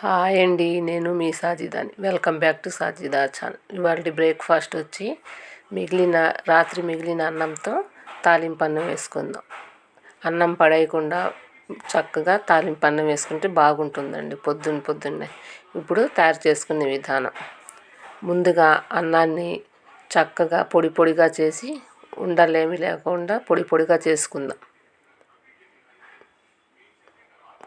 Hi అండి, నేను మీ సాజిదాని. Welcome back to Sajida channel. ఇవాళ బ్రేక్ఫాస్ట్ వచ్చి రాత్రి మిగిలిన అన్నంతో తాలింపు అన్నం వేసుకుందాం. అన్నం పడేయకుండా చక్కగా తాలింపు అన్నం వేసుకుంటే బాగుంటుందండి పొద్దున్నే. ఇప్పుడు తయారు చేసుకునే విధానం: ముందుగా అన్నాన్ని చక్కగా పొడి పొడిగా చేసి ఉండలేమి లేకుండా పొడి పొడిగా చేసుకుందాం.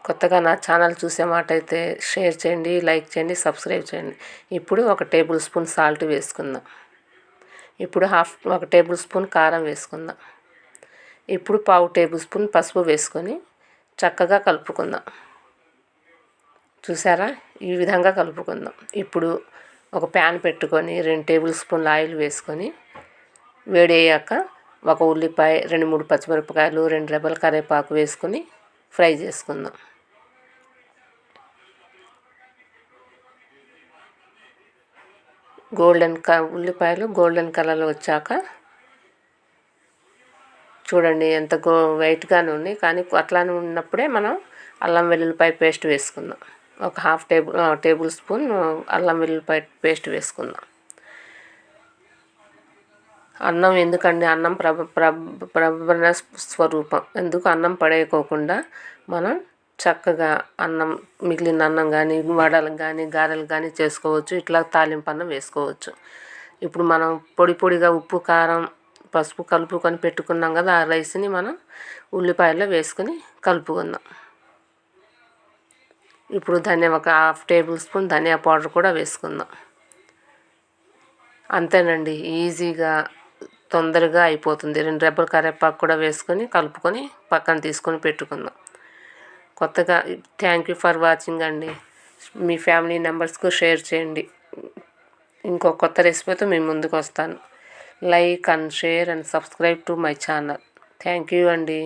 కొత్తగా నా ఛానల్ చూసే మాట అయితే షేర్ చేయండి, లైక్ చేయండి, సబ్స్క్రైబ్ చేయండి. ఇప్పుడు 1 టేబుల్ స్పూన్ సాల్ట్ వేసుకుందాం. ఇప్పుడు 1 టేబుల్ స్పూన్ కారం వేసుకుందాం. ఇప్పుడు 1/2 టేబుల్ స్పూన్ పసుపు వేసుకొని చక్కగా కలుపుకుందాం. చూసారా, ఈ విధంగా కలుపుకుందాం. ఇప్పుడు ఒక ప్యాన్ పెట్టుకొని 2 టేబుల్ స్పూన్ల ఆయిల్ వేసుకొని వేడి అయ్యాక 1 ఉల్లిపాయ, 2-3 పచ్చిమిరపకాయలు, 2 రెబ్బల కరివేపాకు వేసుకొని ఫ్రై చేసుకుందాం. ఉల్లిపాయలు గోల్డెన్ కలర్లో వచ్చాక చూడండి, ఎంత వైట్గానే ఉన్నాయి, కానీ అట్లానే ఉన్నప్పుడే మనం అల్లం వెల్లుల్లిపాయ పేస్ట్ వేసుకుందాం. ఒక 1/2 టేబుల్ స్పూన్ అల్లం వెల్లుల్లిపాయ పేస్ట్ వేసుకుందాం. అన్నం ఎందుకండి, అన్నం ప్రబల స్వరూపం. ఎందుకు అన్నం పడేయకోకుండా మనం చక్కగా మిగిలిన అన్నం కానీ, వడలు కానీ, గారెలు కానీ చేసుకోవచ్చు. ఇట్లా తాలింపు అన్నం వేసుకోవచ్చు. ఇప్పుడు మనం పొడి పొడిగా ఉప్పు, కారం, పసుపు కలుపుకొని పెట్టుకున్నాం కదా, ఆ రైస్ని మనం ఉల్లిపాయల్లో వేసుకొని కలుపుకుందాం. ఇప్పుడు ఒక 1/2 టేబుల్ స్పూన్ ధనియా పౌడర్ కూడా వేసుకుందాం. అంతేనండి, ఈజీగా తొందరగా అయిపోతుంది. 2 రెబ్బల కరివేపాకు కూడా వేసుకొని కలుపుకొని పక్కన తీసుకొని పెట్టుకుందాం. థ్యాంక్ యూ ఫర్ వాచింగ్ అండి. మీ ఫ్యామిలీ మెంబర్స్కు షేర్ చేయండి. ఇంకో కొత్త రెసిపీతో మీ ముందుకు వస్తాను. Like and share and subscribe to my channel. Thank you అండి.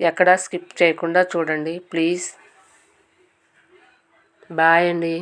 ఎక్కడా స్కిప్ చేయకుండా చూడండి ప్లీజ్. బాయ్ అండి.